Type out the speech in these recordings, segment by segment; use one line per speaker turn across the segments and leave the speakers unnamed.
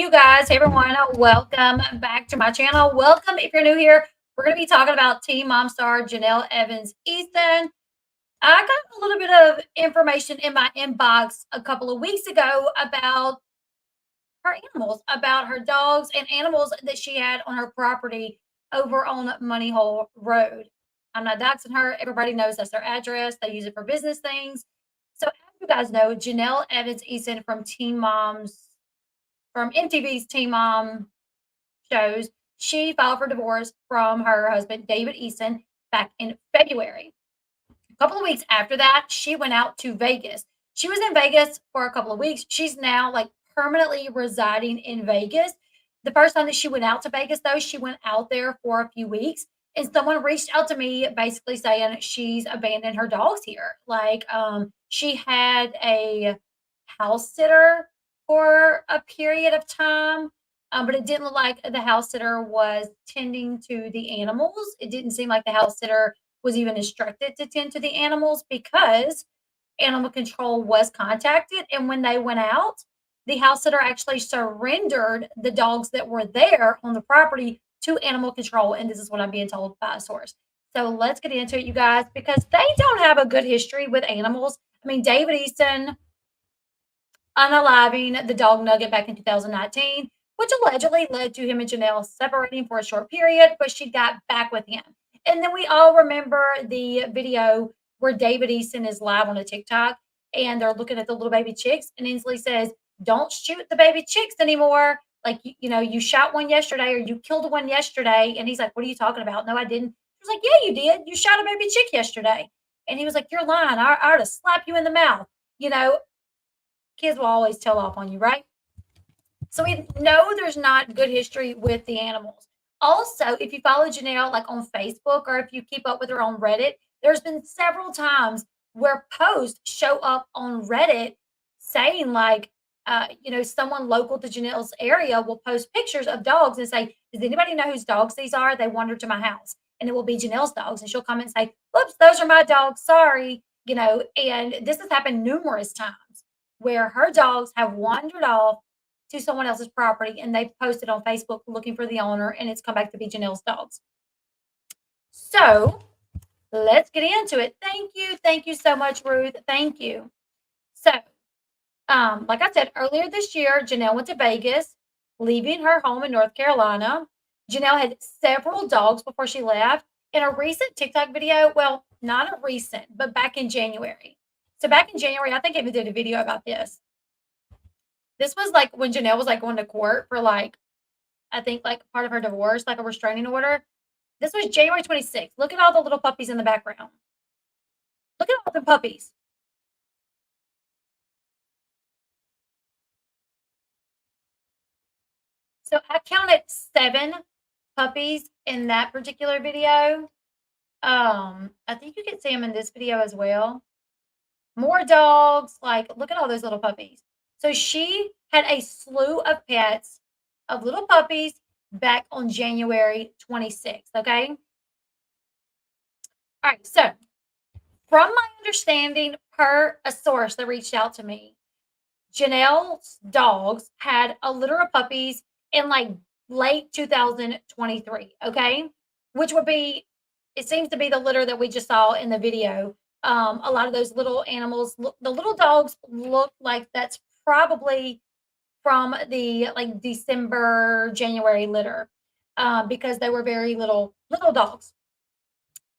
you guys. Hey everyone, welcome back to my channel. Welcome if you're new here. We're going to be talking about teen mom star Jenelle Eason. I got a little bit of information in my inbox a couple of weeks ago about her animals, about her dogs and animals that she had on her property over on Money Hole Road. I'm not doxing her. Everybody knows that's their address. They use it for business things. So as you guys know, Jenelle Eason from MTV's Teen Mom shows, she filed for divorce from her husband, David Eason, back in February. A couple of weeks after that, she went out to Vegas. She was in Vegas for a couple of weeks. She's now like permanently residing in Vegas. The first time that she went out to Vegas, though, she went out there for a few weeks. And someone reached out to me basically saying she's abandoned her dogs here. She had a house sitter for a period of time, but it didn't look like the house sitter was tending to the animals. It didn't seem like the house sitter was even instructed to tend to the animals because animal control was contacted. And when they went out, the house sitter actually surrendered the dogs that were there on the property to animal control. And this is what I'm being told by a source. So let's get into it, you guys, because they don't have a good history with animals. I mean, David Easton unaliving the dog Nugget back in 2019, which allegedly led to him and Janelle separating for a short period, but she got back with him. And then we all remember the video where David Easton is live on a TikTok and they're looking at the little baby chicks, and Inslee says, "Don't shoot the baby chicks anymore. Like, you shot one yesterday or you killed one yesterday." And he's like, "What are you talking about?" "No, I didn't." She was like, "Yeah, you did. You shot a baby chick yesterday." And he was like, "You're lying. I ought to slap you in the mouth." Kids will always tell off on you, right? So we know there's not good history with the animals. Also, if you follow Janelle like on Facebook or if you keep up with her on Reddit, there's been several times where posts show up on Reddit saying someone local to Janelle's area will post pictures of dogs and say, "Does anybody know whose dogs these are? They wandered to my house." And it will be Janelle's dogs. And she'll come and say, "Whoops, those are my dogs. Sorry." And this has happened numerous times where her dogs have wandered off to someone else's property and they've posted on Facebook looking for the owner, and it's come back to be Janelle's dogs. So let's get into it. Thank you. Thank you so much, Ruth. Thank you. So, like I said earlier this year, Janelle went to Vegas, leaving her home in North Carolina. Janelle had several dogs before she left. In a recent TikTok video, well, not a recent, but back in January. So back in January, I think I even did a video about this. This was like when Janelle was like going to court for I think like part of her divorce, like a restraining order. This was January 26th. Look at all the little puppies in the background. Look at all the puppies. So I counted 7 puppies in that particular video. I think you can see them in this video as well. More dogs. Like, look at all those little puppies. So she had a slew of pets, of little puppies, back on January 26th, okay? All right, so from my understanding, per a source that reached out to me, Janelle's dogs had a litter of puppies in like late 2023, okay? Which would be, it seems to be the litter that we just saw in the video. A lot of those little animals, the little dogs look like that's probably from the like December, January litter, because they were very little dogs.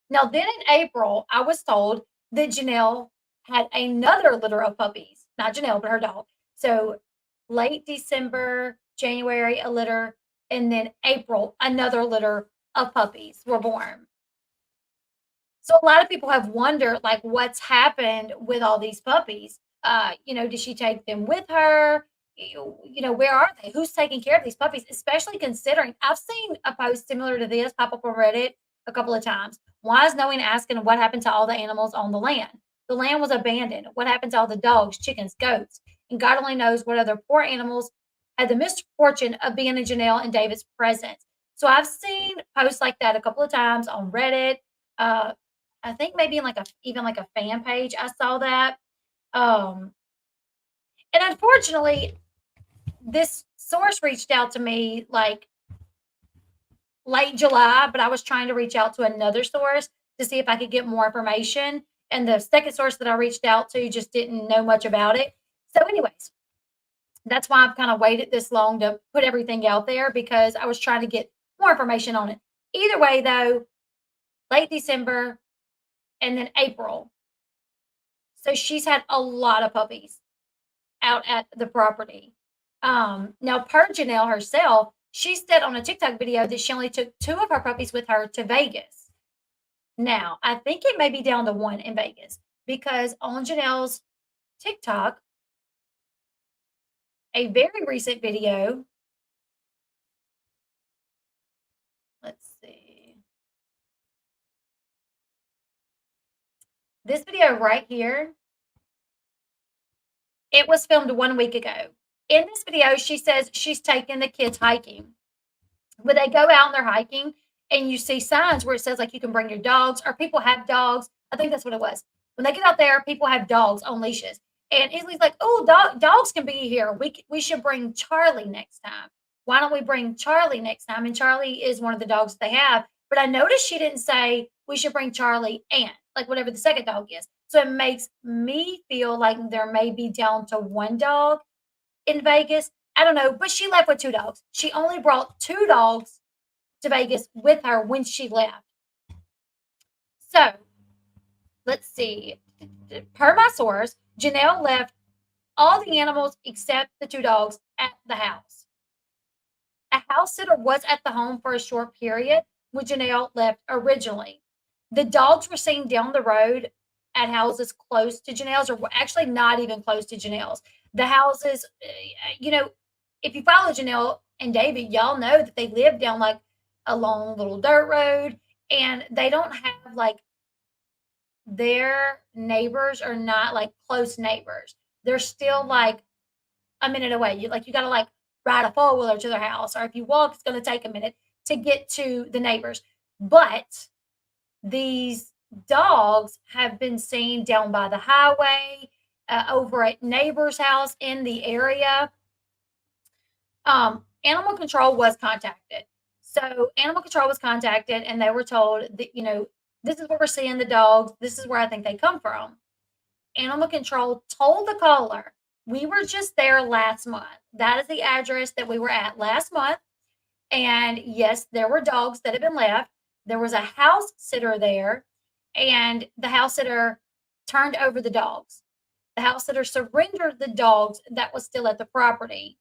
Now, then in April, I was told that Janelle had another litter of puppies, not Janelle, but her dog. So late December, January, a litter, and then April, another litter of puppies were born. So a lot of people have wondered, like, what's happened with all these puppies? Did she take them with her? Where are they? Who's taking care of these puppies? Especially considering I've seen a post similar to this pop up on Reddit a couple of times. Why is no one asking what happened to all the animals on the land? The land was abandoned. What happened to all the dogs, chickens, goats? And God only knows what other poor animals had the misfortune of being in Janelle and David's presence. So I've seen posts like that a couple of times on Reddit. I think maybe in even like a fan page, I saw that. And unfortunately, this source reached out to me like late July, but I was trying to reach out to another source to see if I could get more information. And the second source that I reached out to just didn't know much about it. So, anyways, that's why I've kind of waited this long to put everything out there because I was trying to get more information on it. Either way, though, late December and then April. So she's had a lot of puppies out at the property. Now, per Janelle herself, she said on a TikTok video that she only took two of her puppies with her to Vegas. Now, I think it may be down to one in Vegas because on Janelle's TikTok, a very recent video, let's see, this video right here, it was filmed 1 week ago. In this video, she says she's taking the kids hiking. When they go out and they're hiking and you see signs where it says like you can bring your dogs or people have dogs. I think that's what it was. When they get out there, people have dogs on leashes. And Isley's like, oh, dogs can be here. We should bring Charlie next time. Why don't we bring Charlie next time? And Charlie is one of the dogs they have. But I noticed she didn't say we should bring Charlie and like whatever the second dog is. So it makes me feel like there may be down to one dog in Vegas. I don't know, but she left with two dogs. She only brought two dogs to Vegas with her when she left. So let's see. Per my source, Janelle left all the animals except the two dogs at the house. A house sitter was at the home for a short period when Janelle left originally. The dogs were seen down the road at houses close to Janelle's, or actually not even close to Janelle's. The houses, if you follow Janelle and David, y'all know that they live down like a long little dirt road and they don't have like their neighbors are not like close neighbors. They're still like a minute away. You got to like ride a four wheeler to their house, or if you walk, it's going to take a minute to get to the neighbors. But these dogs have been seen down by the highway, over at neighbor's house in the area. Animal control was contacted. So animal control was contacted and they were told that, this is where we're seeing the dogs. This is where I think they come from. Animal control told the caller, we were just there last month. That is the address that we were at last month. And yes, there were dogs that had been left. There was a house sitter there, and the house sitter turned over the dogs. The house sitter surrendered the dogs that was still at the property.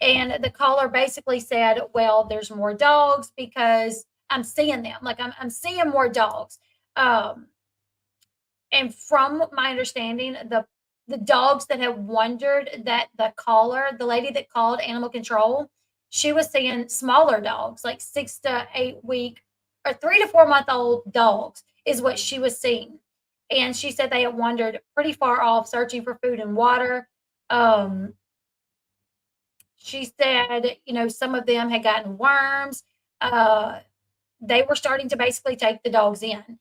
And the caller basically said, well, there's more dogs because I'm seeing them. Like I'm seeing more dogs. And from my understanding, the dogs that have wondered that the lady that called animal control, she was seeing smaller dogs, like 6 to 8 week or 3 to 4 month old dogs is what she was seeing. And she said they had wandered pretty far off searching for food and water. She said, some of them had gotten worms. They were starting to basically take the dogs in.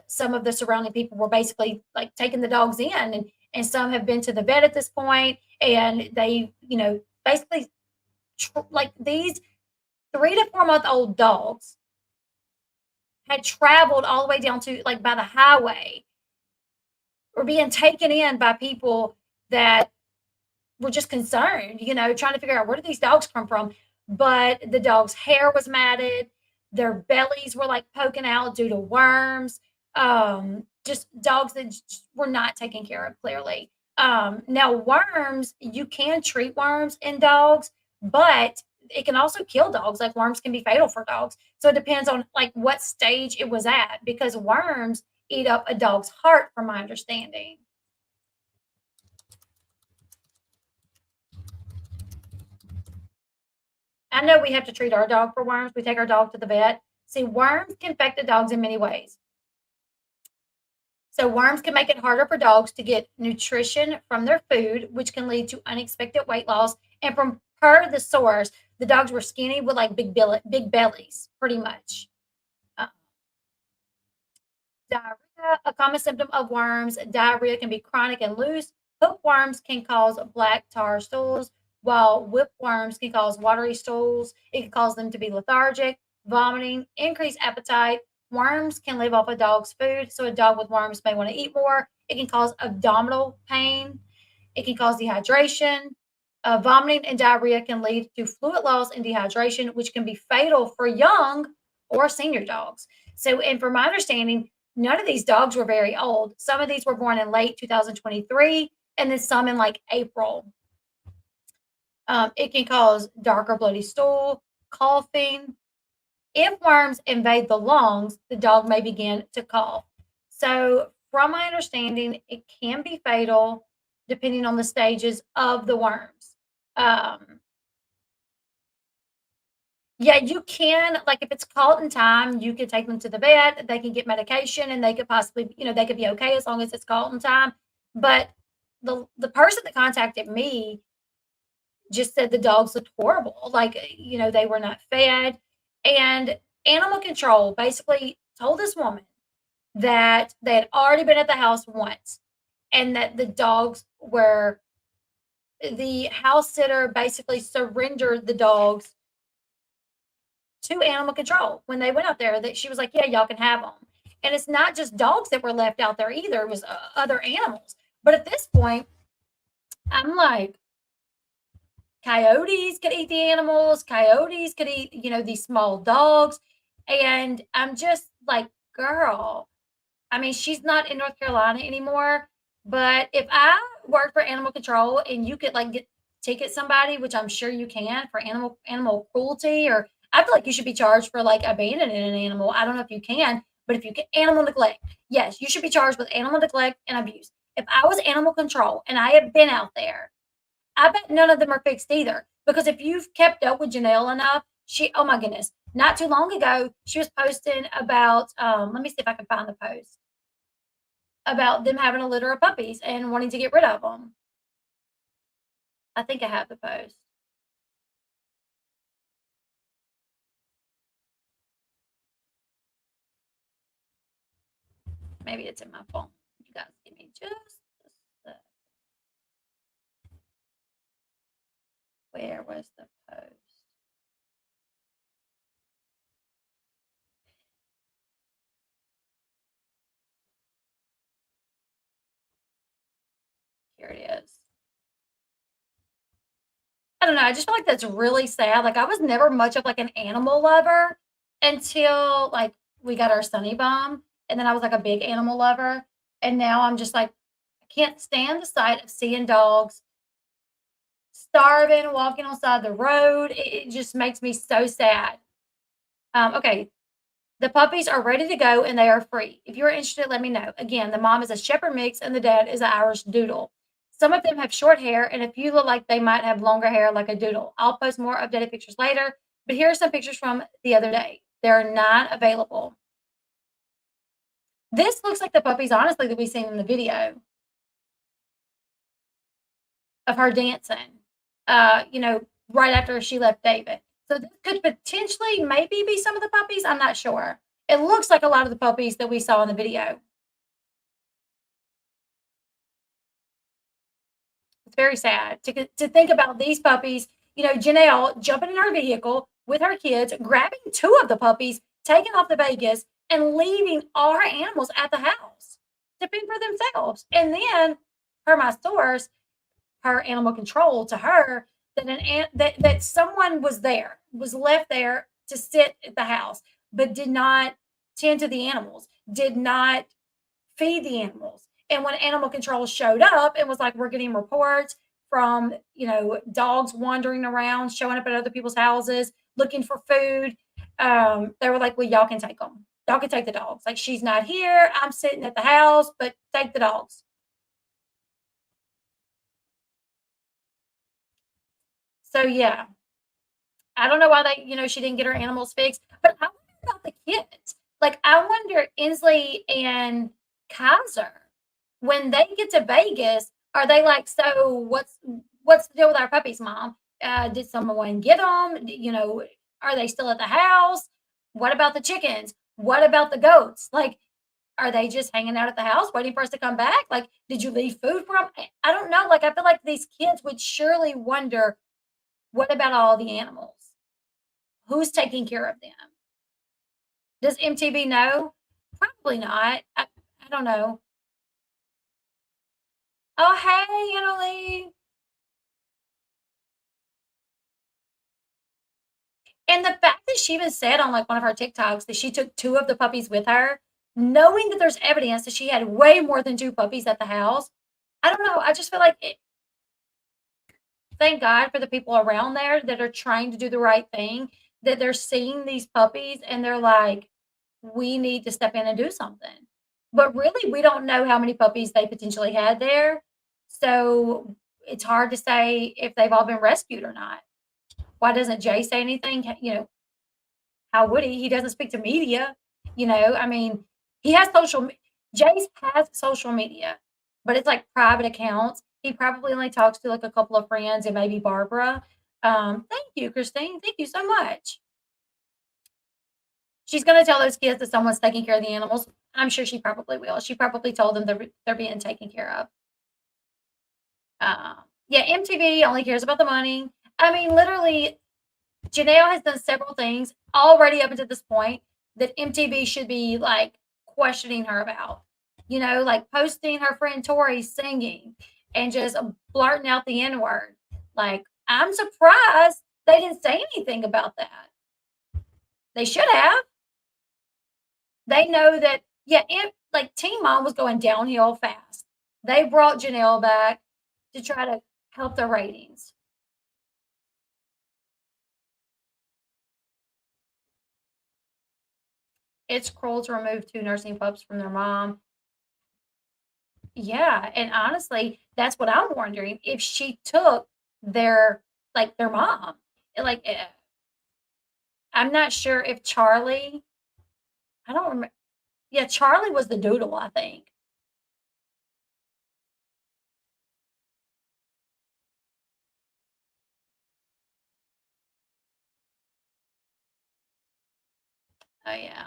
Some of the surrounding people were basically like taking the dogs in, and some have been to the vet at this point, and they, basically like these 3 to 4 month old dogs had traveled all the way down to like by the highway, were being taken in by people that were just concerned, trying to figure out where did these dogs come from. But the dog's hair was matted, their bellies were like poking out due to worms. Just dogs that just were not taken care of, clearly. Now, worms, you can treat worms in dogs, but it can also kill dogs. Like worms can be fatal for dogs. So it depends on like what stage it was at, because worms eat up a dog's heart, from my understanding. I know we have to treat our dog for worms. We take our dog to the vet. See, worms can affect the dogs in many ways. So worms can make it harder for dogs to get nutrition from their food, which can lead to unexpected weight loss. And from per the source, the dogs were skinny with like big bellies, pretty much. Uh, Diarrhea, a common symptom of worms. Diarrhea can be chronic and loose. Hookworms can cause black tar stools, while whipworms can cause watery stools. It can cause them to be lethargic, vomiting, increase appetite. Worms can live off a dog's food, so a dog with worms may want to eat more. It can cause abdominal pain. It can cause dehydration. Vomiting and diarrhea can lead to fluid loss and dehydration, which can be fatal for young or senior dogs. So, and from my understanding, none of these dogs were very old. Some of these were born in late 2023, and then some in like April. It can cause dark or bloody stool, coughing. If worms invade the lungs, the dog may begin to cough. So, from my understanding, it can be fatal depending on the stages of the worms. Um, yeah, you can, like, if it's caught in time, you could take them to the vet. They can get medication, and they could possibly, they could be okay as long as it's caught in time. But the person that contacted me just said the dogs looked horrible. Like, they were not fed. And animal control basically told this woman that they had already been at the house once and that the house sitter basically surrendered the dogs to animal control when they went out there. That she was like, yeah, y'all can have them. And it's not just dogs that were left out there either, it was other animals. But at this point, I'm like, coyotes could eat the animals, coyotes could eat, these small dogs. And I'm just like, girl, I mean, she's not in North Carolina anymore. But if I worked for animal control and you could like get ticket somebody, which I'm sure you can for animal cruelty, or I feel like you should be charged for like abandoning an animal. I don't know if you can, but if you can animal neglect, yes, you should be charged with animal neglect and abuse. If I was animal control and I had been out there, I bet none of them are fixed either. Because if you've kept up with Janelle enough, oh my goodness, not too long ago, she was posting about, let me see if I can find the post, about them having a litter of puppies and wanting to get rid of them. I think I have the post. Maybe it's in my phone. You guys give me just a sec. Where was the post? Here it is. I don't know. I just feel like that's really sad. Like I was never much of like an animal lover until like we got our Sunny Bomb, and then I was like a big animal lover, and now I'm just like I can't stand the sight of seeing dogs starving, walking on the side of the road. It just makes me so sad. Okay, the puppies are ready to go and they are free. If you're interested, let me know. Again, the mom is a shepherd mix and the dad is an Irish doodle. Some of them have short hair, and a few look like they might have longer hair like a doodle. I'll post more updated pictures later, but here are some pictures from the other day. They're not available. This looks like the puppies, honestly, that we seen in the video of her dancing, right after she left David. So this could potentially maybe be some of the puppies. I'm not sure. It looks like a lot of the puppies that we saw in the video. It's very sad to think about these puppies, Janelle jumping in her vehicle with her kids, grabbing two of the puppies, taking off to Vegas, and leaving all her animals at the house to fend for themselves. And then, per my source, her animal control to her that someone was left there to sit at the house, but did not tend to the animals, did not feed the animals. And when animal control showed up and was like, we're getting reports from, dogs wandering around, showing up at other people's houses, looking for food. They were like, well, y'all can take them. Y'all can take the dogs. Like, she's not here. I'm sitting at the house, but take the dogs. So, yeah, I don't know why she didn't get her animals fixed, but I wonder about the kids. Like, I wonder, Inslee and Kaiser, when they get to Vegas, are they like, so what's the deal with our puppies, mom? Did someone get them? Are they still at the house? What about the chickens? What about the goats? Like, are they just hanging out at the house waiting for us to come back? Like, did you leave food for them? I don't know. Like, I feel like these kids would surely wonder What about all the animals? Who's taking care of them? Does MTV know? Probably not. I don't know. Oh, hey, Annalie. And the fact that she even said on like one of her TikToks that she took two of the puppies with her, knowing that there's evidence that she had way more than two puppies at the house. I don't know. I just feel like thank God for the people around there that are trying to do the right thing, that they're seeing these puppies and they're like, we need to step in and do something. But really, we don't know how many puppies they potentially had there. So it's hard to say if they've all been rescued or not. Why doesn't Jay say anything? How would he? He doesn't speak to media. I mean, he has Jace has social media, but it's like private accounts. He probably only talks to like a couple of friends and maybe Barbara. Thank you, Christine. Thank you so much. She's gonna tell those kids that someone's taking care of the animals. I'm sure she probably will. She probably told them they're being taken care of. Yeah, MTV only cares about the money. I mean, literally, Janelle has done several things already up until this point that MTV should be like questioning her about. Like posting her friend Tori singing and just blurting out the N word. Like, I'm surprised they didn't say anything about that. They should have. They know that, yeah, like Teen Mom was going downhill fast. They brought Janelle back to try to help their ratings. It's cruel to remove two nursing pups from their mom. Yeah, and honestly, that's what I'm wondering, if she took their mom. Like, I'm not sure if Charlie I don't remember. Yeah, Charlie was the doodle, I think. Oh, yeah.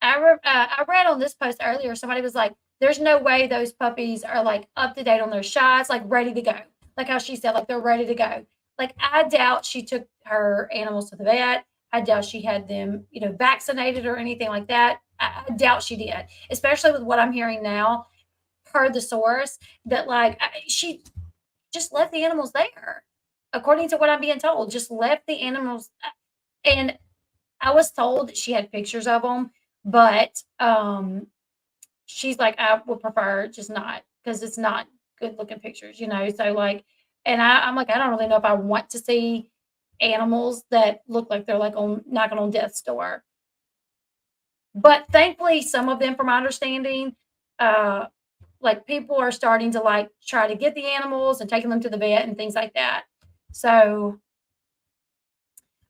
I read on this post earlier, somebody was like, "There's no way those puppies are, like, up to date on their shots, like, ready to go." Like how she said, like, they're ready to go. Like, I doubt she took her animals to the vet. I doubt she had them, vaccinated or anything like that. I doubt she did, especially with what I'm hearing now, per the source, that, like, she just left the animals there, according to what I'm being told, just left the animals, and I was told that she had pictures of them, but, she's like, "I would prefer just not because it's not good looking pictures," So, like, and I'm like, "I don't really know if I want to see animals that look like they're, like, on knocking on death's door." But thankfully, some of them, from my understanding, uh, like, people are starting to, like, try to get the animals and taking them to the vet and things like that. So,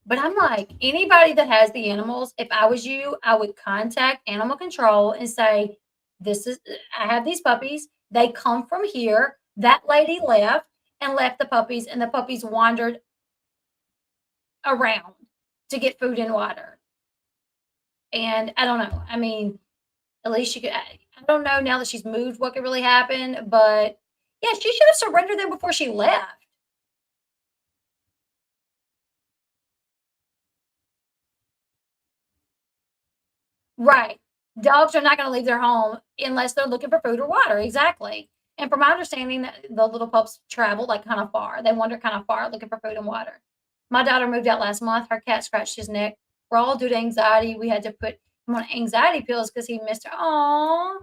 but I'm like, anybody that has the animals, if I was you, I would contact animal control and say, I have these puppies. They come from here. That lady left and left the puppies, and the puppies wandered around to get food and water. And I don't know. I mean, at least she could, I don't know now that she's moved what could really happen, but yeah, she should have surrendered them before she left. Right. Dogs are not gonna leave their home unless they're looking for food or water, exactly. And from my understanding, the little pups travel, like, kinda far. They wander kinda far looking for food and water. My daughter moved out last month, her cat scratched his neck. We're all due to anxiety. We had to put him on anxiety pills because he missed her. Aw,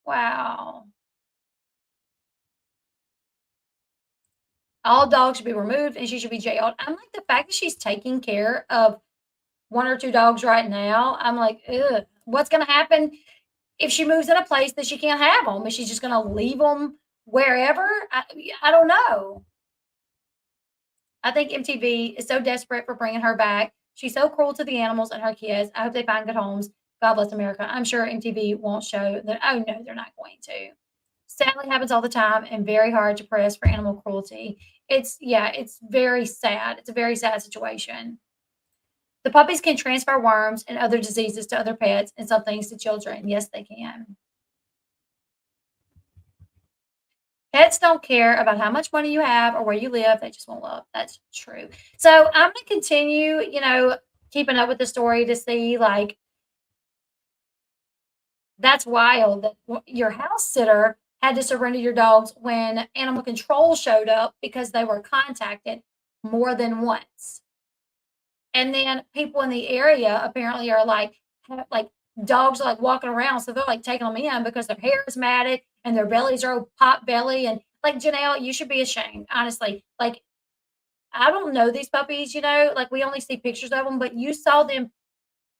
wow. All dogs should be removed and she should be jailed. I'm like, the fact that she's taking care of 1 or 2 dogs right now, I'm like, "Ugh, what's gonna happen if she moves in a place that she can't have them? Is she just gonna leave them wherever? I don't know. I think MTV is so desperate for bringing her back. She's so cruel to the animals and her kids. I hope they find good homes. God bless America. I'm sure MTV won't show that. Oh, no, they're not going to. Sadly, happens all the time and very hard to press for animal cruelty. Yeah, it's very sad. It's a very sad situation. The puppies can transfer worms and other diseases to other pets and some things to children. Yes, they can. Pets don't care about how much money you have or where you live. They just want love. That's true. So I'm gonna continue, keeping up with the story to see like that's wild that your house sitter had to surrender your dogs when animal control showed up because they were contacted more than once. And then people in the area apparently are like, like dogs are like walking around, so they're like taking them in because their hair is matted and their bellies are pot belly. And like Janelle, you should be ashamed, honestly. Like I don't know these puppies, like we only see pictures of them, but you saw them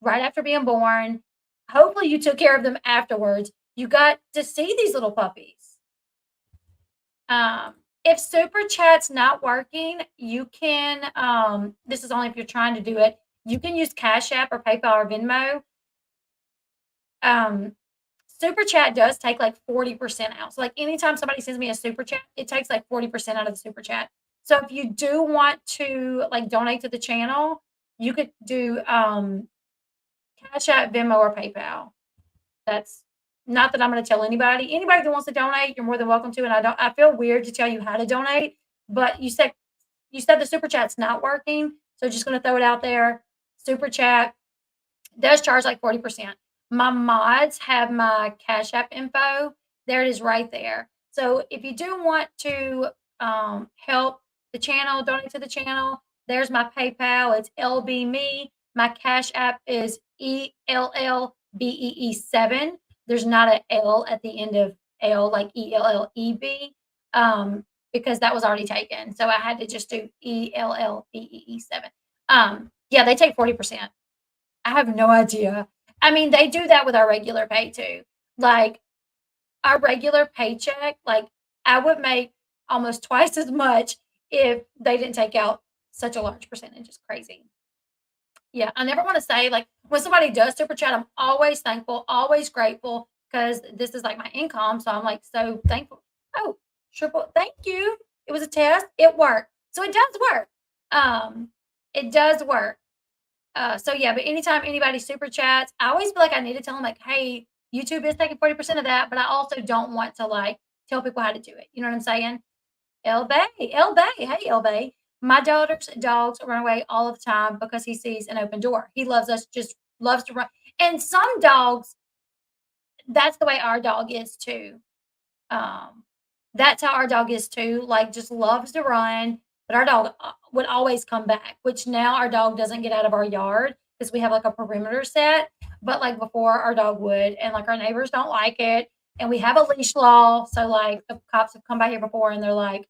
right after being born. Hopefully, you took care of them afterwards. You got to see these little puppies. If Super Chat's not working, you can, this is only if you're trying to do it, you can use Cash App or PayPal or Venmo. Um, Super Chat does take like 40% out. So, like anytime somebody sends me a Super Chat, it takes like 40% out of the Super Chat. So, if you do want to like donate to the channel, you could do Cash App, Venmo, or PayPal. That's not that I'm gonna tell anybody. Anybody that wants to donate, you're more than welcome to, and I feel weird to tell you how to donate, but you said the super chat's not working, so just gonna throw it out there. Super chat does charge like 40%. My mods have my Cash App info. There it is right there. So if you do want to help the channel, donate to the channel, there's my PayPal. It's Elle Bee me. My Cash App is ELLBEE7. There's not an L at the end of L like ELLEB because that was already taken. So I had to just do ELLBEE7. Yeah, they take 40%. I have no idea. I mean, they do that with our regular pay too. Like our regular paycheck, like I would make almost twice as much if they didn't take out such a large percentage. It's crazy. Yeah, I never want to say like when somebody does super chat, I'm always thankful, always grateful because this is like my income. So I'm like so thankful. Oh, triple thank you. It was a test. It worked. So it does work. It does work. So yeah, but anytime anybody super chats, I always feel like I need to tell them like, hey, YouTube is taking 40% of that, but I also don't want to like tell people how to do it. You know what I'm saying? El Bay, El Bay, hey El Bay. My daughter's dogs run away all the time because he sees an open door. He loves us, just loves to run. And some dogs, that's the way our dog is too. Um, that's how our dog is too, like, just loves to run, but our dog, would always come back, which now our dog doesn't get out of our yard because we have, like, a perimeter set, but, like, before our dog would, and, like, our neighbors don't like it, and we have a leash law, so, like, the cops have come by here before, and they're like,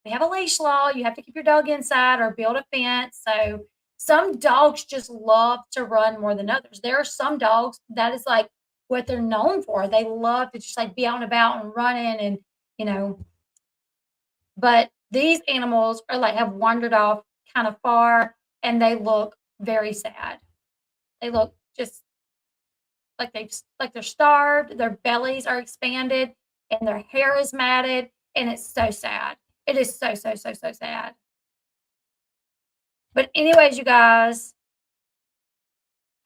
"We have a leash law, you have to keep your dog inside or build a fence," so some dogs just love to run more than others. There are some dogs that is, like, what they're known for. They love to just, like, be out and about and running and, you know, but these animals are, like, have wandered off kinda far, and they look very sad. They look just like they're starved, their bellies are expanded, and their hair is matted, and it's so sad. It is so, so, so, so sad. But anyways, you guys,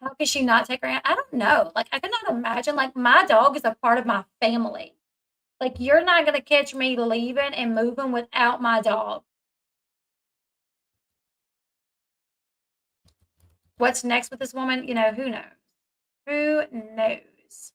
how could she not take her hand? I don't know. Like, I could not imagine, like, my dog is a part of my family. Like, you're not gonna catch me leaving and moving without my dog. What's next with this woman? Who knows? Who knows?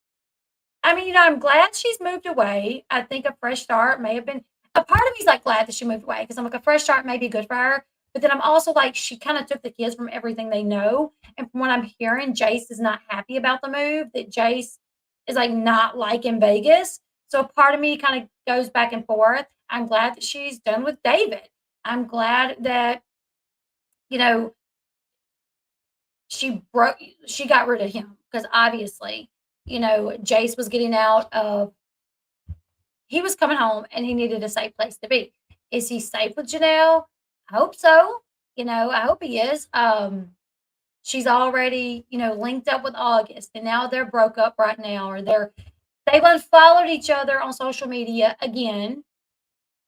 I mean, I'm glad she's moved away. I think a fresh start may have been a part of me's like glad that she moved away because I'm like a fresh start may be good for her. But then I'm also like she kind of took the kids from everything they know. And from what I'm hearing, Jace is not happy about the move, that Jace is like not liking Vegas. So a part of me kind of goes back and forth. I'm glad that she's done with David. I'm glad that, you know, she got rid of him because obviously, Jace was getting out of he was coming home and he needed a safe place to be. Is he safe with Janelle? I hope so. I hope he is. She's already, linked up with August and now they're broke up right now or they've unfollowed each other on social media again.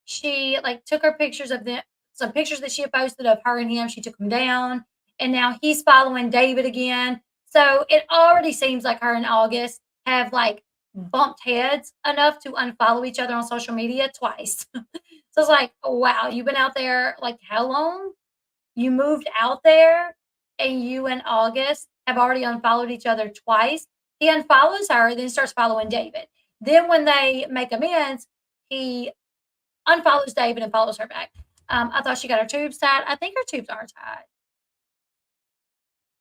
She like took her pictures of them, some pictures that she had posted of her and him. She took them down, and now he's following David again. So it already seems like her and August have like bumped heads enough to unfollow each other on social media twice. So it's like, wow, you've been out there like how long? You moved out there and you in August have already unfollowed each other twice. He unfollows her, then starts following David. Then when they make amends, he unfollows David and follows her back. I thought she got her tubes tied. I think her tubes are tied.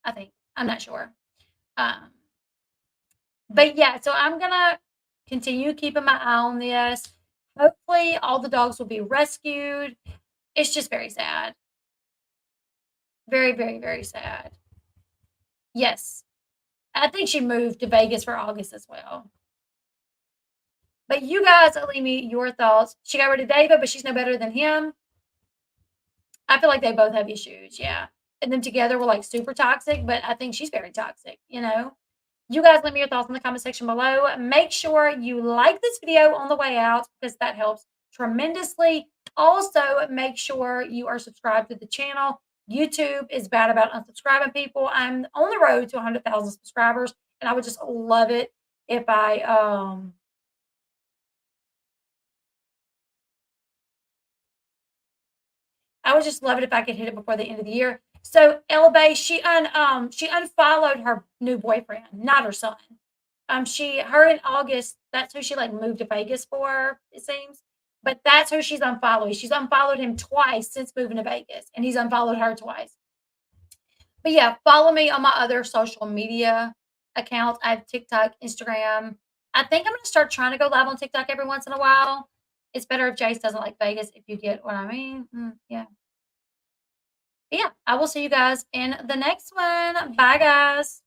I think. I'm not sure. Um, but yeah, so I'm gonna continue keeping my eye on this. Hopefully, all the dogs will be rescued. It's just very sad. Very, very, very sad. Yes. I think she moved to Vegas for August as well. But you guys leave me your thoughts. She got rid of David, but she's no better than him. I feel like they both have issues. Yeah. And them together were like super toxic, but I think she's very toxic, you know? You guys leave me your thoughts in the comment section below. Make sure you like this video on the way out because that helps tremendously. Also, make sure you are subscribed to the channel. YouTube is bad about unsubscribing people. I'm on the road to 100,000 subscribers, and I would just love it if I would just love it if I could hit it before the end of the year. So Elle Bee, she unfollowed her new boyfriend, not her son. Her in August, that's who she like moved to Vegas for, it seems. But that's who she's unfollowing. She's unfollowed him twice since moving to Vegas, and he's unfollowed her twice. But yeah, follow me on my other social media accounts. I have TikTok, Instagram. I think I'm gonna start trying to go live on TikTok every once in a while. It's better if Jace doesn't like Vegas, if you get what I mean. Yeah. But yeah, I will see you guys in the next one. Bye, guys.